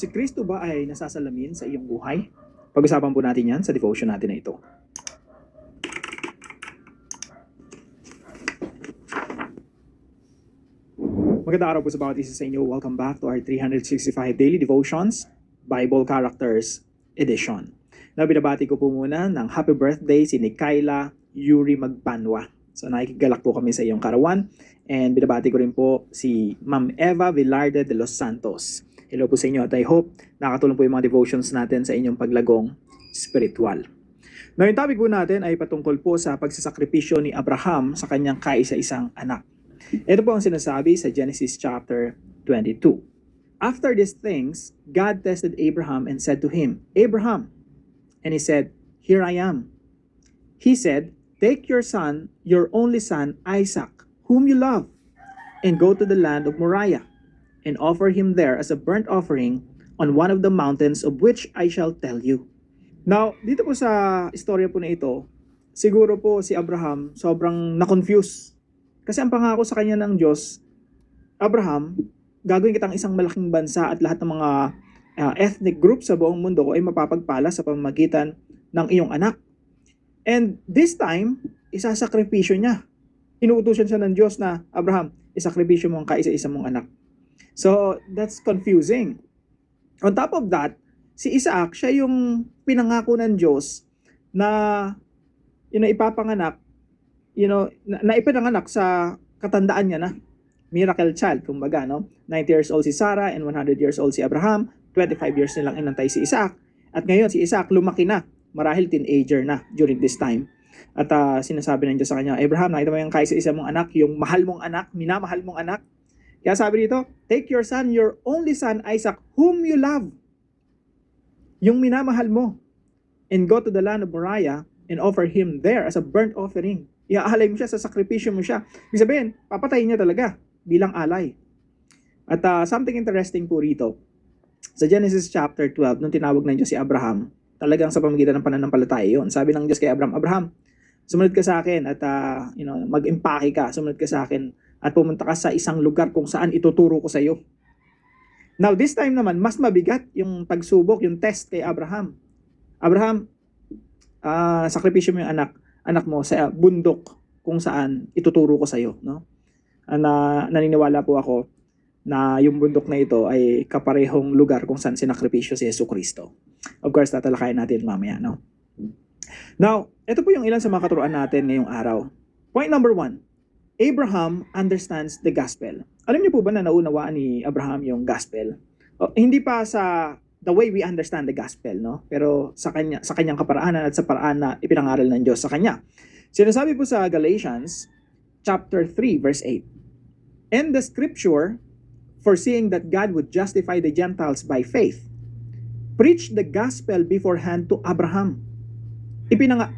Si Kristo ba ay nasasalamin sa iyong buhay? Pag-usapan po natin yan sa devotion natin na ito. Magandang araw po sa bawat isa sa inyo. Welcome back to our 365 Daily Devotions, Bible Characters Edition. Na binabati ko po muna ng happy birthday si Nikayla Yuri Magbanwa. So nakikigalak po kami sa iyong karawan. And binabati ko rin po si Ma'am Eva Villarde de los Santos. Hello po sa inyo at I hope nakatulong po yung mga devotions natin sa inyong paglagong spiritual. Now, yung topic po natin ay patungkol po sa pagsasakripisyo ni Abraham sa kanyang kaisa-isang anak. Ito po ang sinasabi sa Genesis chapter 22. After these things, God tested Abraham and said to him, Abraham. And he said, Here I am. He said, Take your son, your only son, Isaac, whom you love, and go to the land of Moriah, and offer him there as a burnt offering on one of the mountains of which I shall tell you. Now, dito po sa istorya po na ito, siguro po si Abraham sobrang na-confuse. Kasi ang pangako sa kanya ng Diyos, Abraham, gagawin kitang isang malaking bansa at lahat ng mga ethnic group sa buong mundo ko ay mapapagpala sa pamamagitan ng iyong anak. And this time, isasakripisyo niya. Inuutusan siya ng Diyos na, Abraham, isakripisyo mo ang kaisa-isa mong anak. So, that's confusing. On top of that, si Isaac, siya yung pinangako ng Diyos na ipapanganak, na ipinanganak sa katandaan niya na. Miracle child, kumbaga, no? 90 years old si Sarah and 100 years old si Abraham. 25 years nilang inantay si Isaac. At ngayon, si Isaac lumaki na. Marahil teenager na during this time. At sinasabi ng Diyos sa kanya, Abraham, nakita mo yung kaisa-isa mong anak, yung mahal mong anak, minamahal mong anak. Kaya sabi dito, take your son, your only son, Isaac, whom you love. Yung minamahal mo. And go to the land of Moriah and offer him there as a burnt offering. Iaalay mo siya, sa sakripisyo mo siya. Ibig sabihin, papatayin niya talaga bilang alay. At something interesting po rito, sa Genesis chapter 12, nung tinawag ng Diyos si Abraham, talagang sa pamamagitan ng pananampalataya yun. Sabi ng Diyos kay Abraham, Abraham, sumunod ka sa akin at mag-impake ka, sumunod ka sa akin at pumunta ka sa isang lugar kung saan ituturo ko sa iyo. Now, this time naman, mas mabigat yung pagsubok, yung test kay Abraham. Abraham, sakripisyo mo yung anak mo sa bundok kung saan ituturo ko sa iyo. No? Naniniwala po ako na yung bundok na ito ay kaparehong lugar kung saan sinakripisyo si Jesucristo. Of course, tatalakayin natin mamaya. No? Now, ito po yung ilan sa mga katuruan natin ngayong araw. Point number 1. Abraham understands the gospel. Alam niyo po ba na naunawaan ni Abraham yung gospel? Hindi pa sa the way we understand the gospel, no? Pero sa kanyang kaparaanan at sa paraan na ipinangaral ng Diyos sa kanya. Sinasabi po sa Galatians chapter 3 verse 8. And the scripture, foreseeing that God would justify the Gentiles by faith, preached the gospel beforehand to Abraham.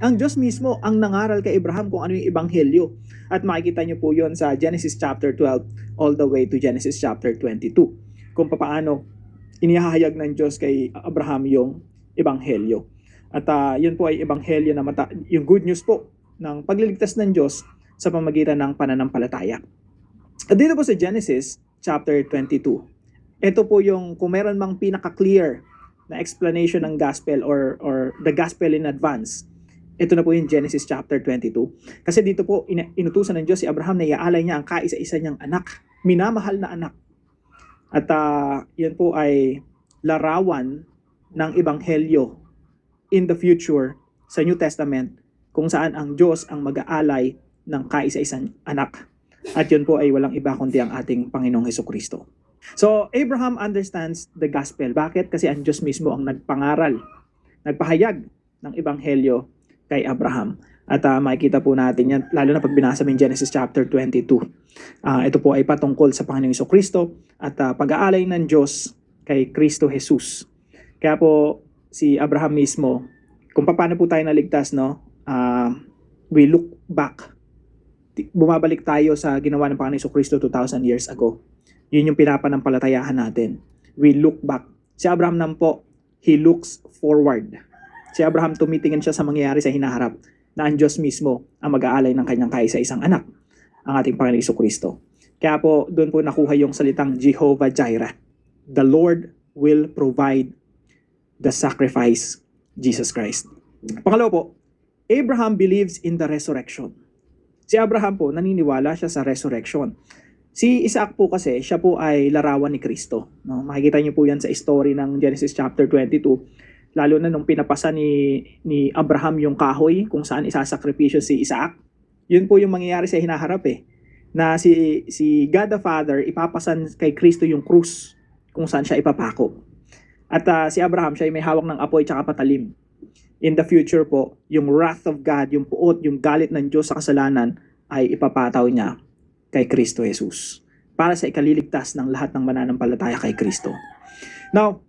Ang Diyos mismo ang nangaral kay Abraham kung ano yung ebanghelyo. At makikita nyo po yon sa Genesis chapter 12 all the way to Genesis chapter 22. Kung paano inihahayag ng Diyos kay Abraham yung ebanghelyo. At yun po ay ebanghelyo na yung good news po ng pagliligtas ng Diyos sa pamamagitan ng pananampalataya. At dito po sa Genesis chapter 22, ito po yung kung meron mang pinaka-clear na explanation ng gospel or the gospel in advance. Ito na po yung Genesis chapter 22. Kasi dito po inutusan ng Diyos si Abraham na iaalay niya ang kaisa-isa niyang anak, minamahal na anak. At yan po ay larawan ng ebanghelyo in the future sa New Testament kung saan ang Diyos ang mag-aalay ng kaisa-isang anak. At yun po ay walang iba kundi ang ating Panginoong Jesucristo. So, Abraham understands the gospel. Bakit? Kasi ang Diyos mismo ang nagpangaral, nagpahayag ng ebanghelyo kay Abraham. At makikita po natin yan, lalo na pag binasa mo yung Genesis chapter 22. Ito po ay patungkol sa Panginoong Jesucristo at pag-aalay ng Diyos kay Kristo Jesus. Kaya po, si Abraham mismo, kung paano po tayo naligtas, no? We look back. Bumabalik tayo sa ginawa ng Panginoong Jesucristo 2,000 years ago. Yun yung pinapanampalatayahan natin. We look back. Si Abraham naman po, he looks forward. Si Abraham tumitingin siya sa mangyayari sa hinaharap na ang Diyos mismo ang mag-aalay ng kanyang kaisa-isang anak, ang ating Panginoong Jesucristo. Kaya po, doon po nakuha yung salitang Jehovah Jireh. The Lord will provide the sacrifice, Jesus Christ. Pangalawa po, Abraham believes in the resurrection. Si Abraham po, naniniwala siya sa resurrection. Si Isaac po kasi, siya po ay larawan ni Kristo. No? Makikita niyo po yan sa story ng Genesis chapter 22. Lalo na nung pinapasa ni Abraham yung kahoy kung saan isasakripisyo si Isaac. Yun po yung mangyayari sa hinaharap na si God the Father ipapasan kay Kristo yung krus kung saan siya ipapako. At si Abraham, siya ay may hawak ng apoy tsaka patalim. In the future po, yung wrath of God, yung puot, yung galit ng Diyos sa kasalanan ay ipapataw niya kay Kristo Jesus para sa ikaliligtas ng lahat ng mananampalataya kay Kristo. Now,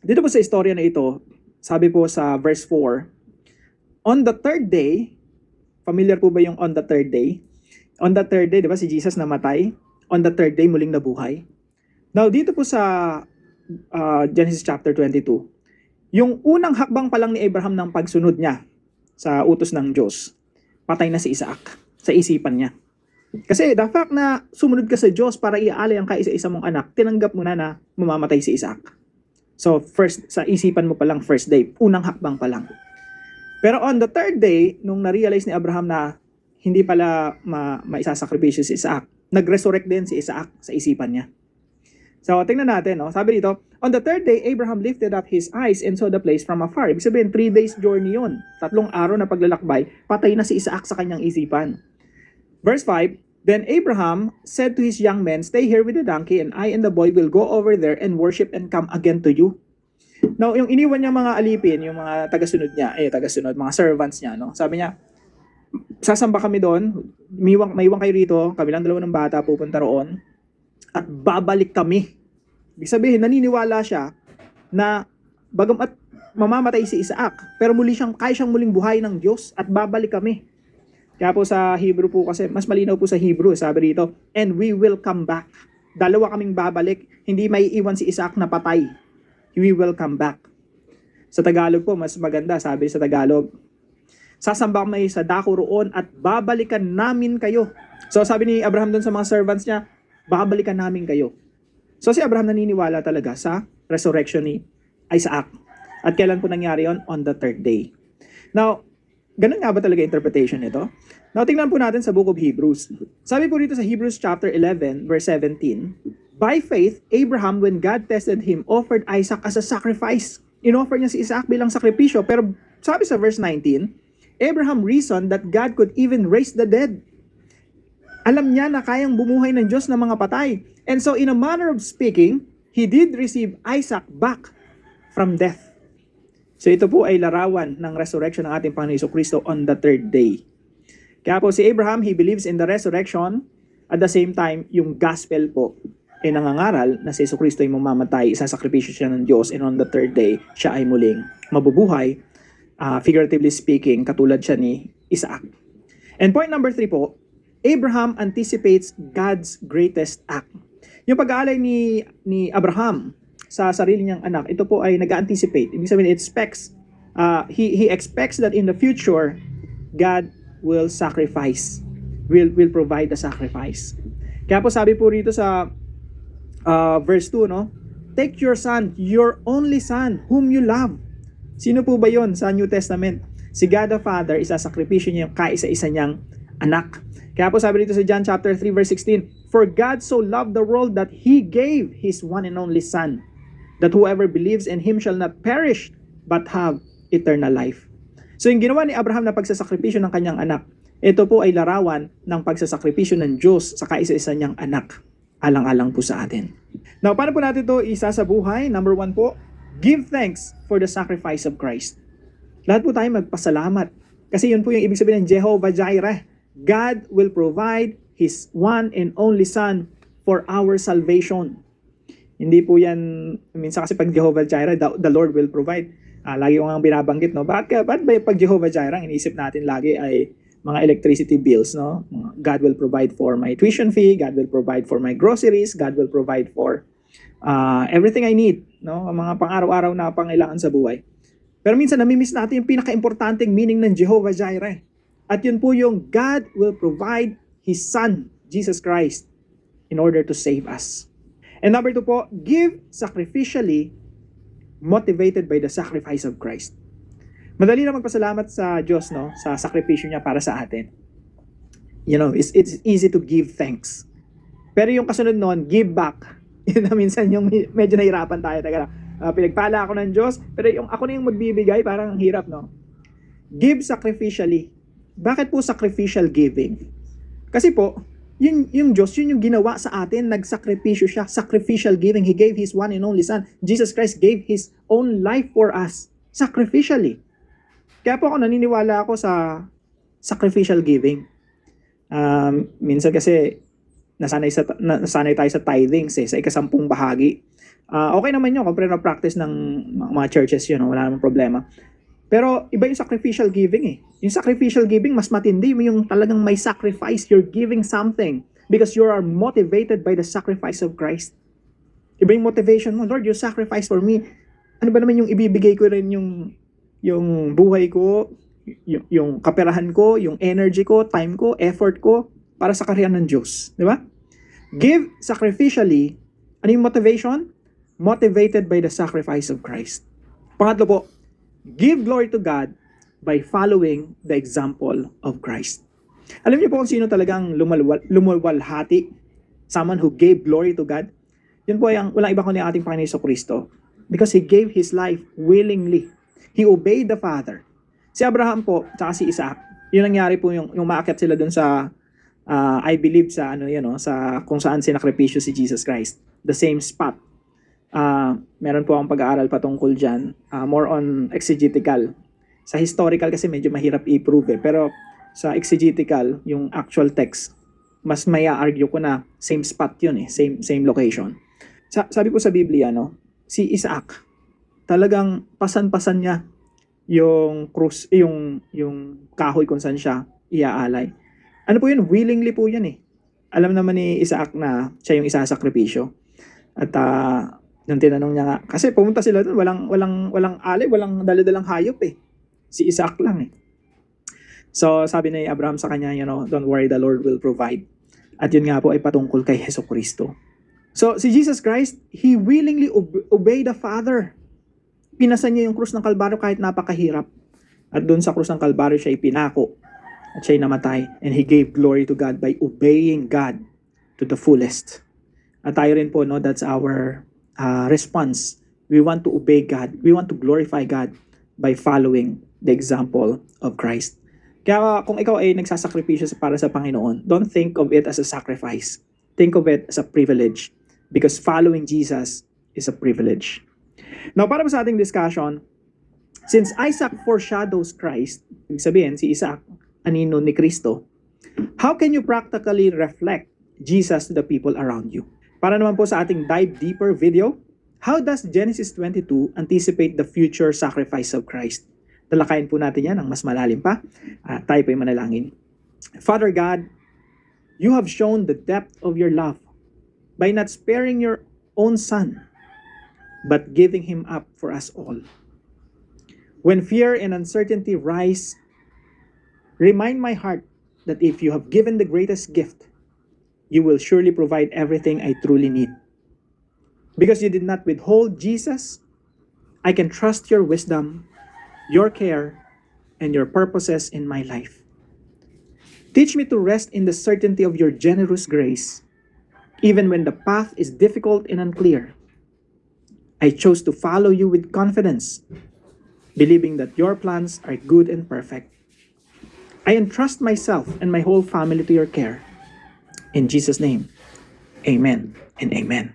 dito po sa istorya na ito, sabi po sa verse 4, on the third day, familiar po ba yung on the third day? On the third day, di ba si Jesus namatay? On the third day, muling nabuhay. Now, dito po sa Genesis chapter 22, yung unang hakbang pa lang ni Abraham ng pagsunod niya sa utos ng Diyos, patay na si Isaac sa isipan niya. Kasi the fact na sumunod ka sa Diyos para iaalay ang kaisa-isa mong anak, tinanggap mo na mamamatay si Isaac. So first, sa isipan mo pa lang first day, unang hakbang pa lang. Pero on the third day, nung na-realize ni Abraham na hindi pala maisasakripisyo si Isaac, nag-resurrect din si Isaac sa isipan niya. So tingnan natin, no? Sabi dito, on the third day, Abraham lifted up his eyes and saw the place from afar. Ibig sabihin, 3 days journey yun. 3 araw na paglalakbay, patay na si Isaac sa kanyang isipan. Verse 5, then Abraham said to his young men, stay here with the donkey and I and the boy will go over there and worship and come again to you. Now, yung iniwan niya mga alipin, yung mga tagasunod niya, mga servants niya, no? Sabi niya, sasamba kami doon, maiwan kayo rito, kami lang dalawa ng bata pupunta roon, at babalik kami. Ibig sabihin, naniniwala siya na bagamat mamamatay si Isaac, pero kaya siyang muling buhay ng Diyos at babalik kami. Kaya po sa Hebrew po kasi, mas malinaw po sa Hebrew, sabi rito, and we will come back. Dalawa kaming babalik, hindi may iwan si Isaac na patay. We will come back. Sa Tagalog po, mas maganda, sabi sa Tagalog, sasamba kami sa dako roon at babalikan namin kayo. So sabi ni Abraham doon sa mga servants niya, babalikan namin kayo. So si Abraham naniniwala talaga sa resurrection ni Isaac. At kailan po nangyari yon? On the third day. Now, ganun nga ba talaga interpretation nito? Now, tingnan po natin sa book of Hebrews. Sabi po dito sa Hebrews chapter 11, verse 17, by faith, Abraham, when God tested him, offered Isaac as a sacrifice. Inoffer niya si Isaac bilang sakripisyo. Pero sabi sa verse 19, Abraham reasoned that God could even raise the dead. Alam niya na kayang bumuhay ng Diyos ng mga patay. And so, in a manner of speaking, he did receive Isaac back from death. So ito po ay larawan ng resurrection ng ating Panginoon Jesucristo on the third day. Kaya po si Abraham, he believes in the resurrection. At the same time, yung gospel po ay nangangaral na si Jesucristo ay mamamatay, isasakripisyo siya ng Diyos, and on the third day, siya ay muling mabubuhay, figuratively speaking, katulad siya ni Isaac. And point number 3 po, Abraham anticipates God's greatest act. Yung pag-aalay ni Abraham sa sarili niyang anak, ito po ay nag-anticipate. Ibig sabihin, he expects that in the future, God will sacrifice, will provide the sacrifice. Kaya po sabi po rito sa verse 2, no? Take your son, your only son, whom you love. Sino po ba yon sa New Testament? Si God the Father, isasakripisyo niya yung kaisa-isa niyang anak. Kaya po sabi dito sa John chapter 3 verse 16, for God so loved the world that He gave His one and only Son, that whoever believes in Him shall not perish, but have eternal life. So yung ginawa ni Abraham na pagsasakripisyo ng kanyang anak, ito po ay larawan ng pagsasakripisyo ng Diyos sa kaisa-isa niyang anak, alang-alang po sa atin. Now, paano po natin ito isa sa buhay? Number 1 po, give thanks for the sacrifice of Christ. Lahat po tayo magpasalamat. Kasi yun po yung ibig sabihin ng Jehovah Jireh. God will provide His one and only Son for our salvation. Hindi po yan, minsan kasi pag Jehovah Jireh, the Lord will provide. Lagi ko nga binabanggit, no? Bakit ba pag Jehovah Jireh, iniisip natin lagi ay mga electricity bills, no? God will provide for my tuition fee, God will provide for my groceries, God will provide for everything I need, no? Mga pang-araw-araw na pangailangan sa buhay. Pero minsan namimiss natin yung pinaka-importanting meaning ng Jehovah Jireh. At yun po yung God will provide His Son, Jesus Christ, in order to save us. And number 2 po, give sacrificially motivated by the sacrifice of Christ. Madali na magpasalamat sa Diyos, no, sa sakripisyo niya para sa atin. You know, it's easy to give thanks. Pero yung kasunod noon, give back. Yun na minsan yung medyo nahirapan tayo. Pinagpala ako ng Diyos, pero yung ako na yung magbibigay, parang ang hirap, no? Give sacrificially. Bakit po sacrificial giving? Kasi po, yung Diyos, yun yung ginawa sa atin, nagsakripisyo siya, sacrificial giving. He gave His one and only Son. Jesus Christ gave His own life for us, sacrificially. Kaya po ako naniniwala ako sa sacrificial giving. Minsan kasi, nasanay tayo sa tithings, sa ikasampung bahagi. Okay naman yun, kung practice ng mga churches yun, wala namang problema. Pero iba yung sacrificial giving eh. Yung sacrificial giving, mas matindi yung talagang may sacrifice. You're giving something because you are motivated by the sacrifice of Christ. Iba yung motivation mo, Lord, you sacrifice for me. Ano ba naman yung ibibigay ko rin yung buhay ko, yung kaperahan ko, yung energy ko, time ko, effort ko, para sa kaharian ng Diyos. Di ba? Give sacrificially. Ano yung motivation? Motivated by the sacrifice of Christ. Pangatlo po, give glory to God by following the example of Christ. Alam niyo po kung sino talagang lumulwalhati? Someone who gave glory to God? Yun po yung walang iba kundi ating Panginoon Jesucristo. Because He gave His life willingly. He obeyed the Father. Si Abraham po, tsaka si Isaac, yun nangyari po yung maakyat sila dun sa, I believe sa, sa kung saan sinakripisyo si Jesus Christ. The same spot. Meron po akong pag-aaral patungkol dyan. More on exegetical. Sa historical kasi medyo mahirap i-prove pero sa exegetical, yung actual text, mas maya argue ko na same spot yun eh. Same location. Sabi po sa Biblia, si Isaac, talagang pasan-pasan niya yung krus, yung kahoy kung saan siya iaalay. Ano po yun? Willingly po yan eh. Alam naman ni Isaac na siya yung isasakripisyo. At nung tinanong niya nga, kasi pumunta sila doon, walang alay, walang dala-dalang hayop eh. Si Isaac lang eh. So sabi ni Abraham sa kanya, don't worry, the Lord will provide. At yun nga po ay patungkol kay Jesucristo. So si Jesus Christ, He willingly obeyed the Father. Pinasan niya yung krus ng Kalbaryo kahit napakahirap. At doon sa krus ng Kalbaryo siya ipinako. At siya namatay. And He gave glory to God by obeying God to the fullest. At tayo rin po, that's our response. We want to obey God. We want to glorify God by following the example of Christ. Kaya kung ikaw ay nagsasakripisyo para sa Panginoon, don't think of it as a sacrifice. Think of it as a privilege. Because following Jesus is a privilege. Now, para sa ating discussion, since Isaac foreshadows Christ, ibig sabihin, si Isaac, anino ni Kristo, how can you practically reflect Jesus to the people around you? Para naman po sa ating dive deeper video, how does Genesis 22 anticipate the future sacrifice of Christ? Talakayin po natin yan ng mas malalim pa. Tayo po yung manalangin. Father God, you have shown the depth of your love by not sparing your own Son, but giving Him up for us all. When fear and uncertainty rise, remind my heart that if you have given the greatest gift, you will surely provide everything I truly need. Because you did not withhold Jesus, I can trust your wisdom, your care, and your purposes in my life. Teach me to rest in the certainty of your generous grace, even when the path is difficult and unclear. I chose to follow you with confidence, believing that your plans are good and perfect. I entrust myself and my whole family to your care. In Jesus' name, amen and amen.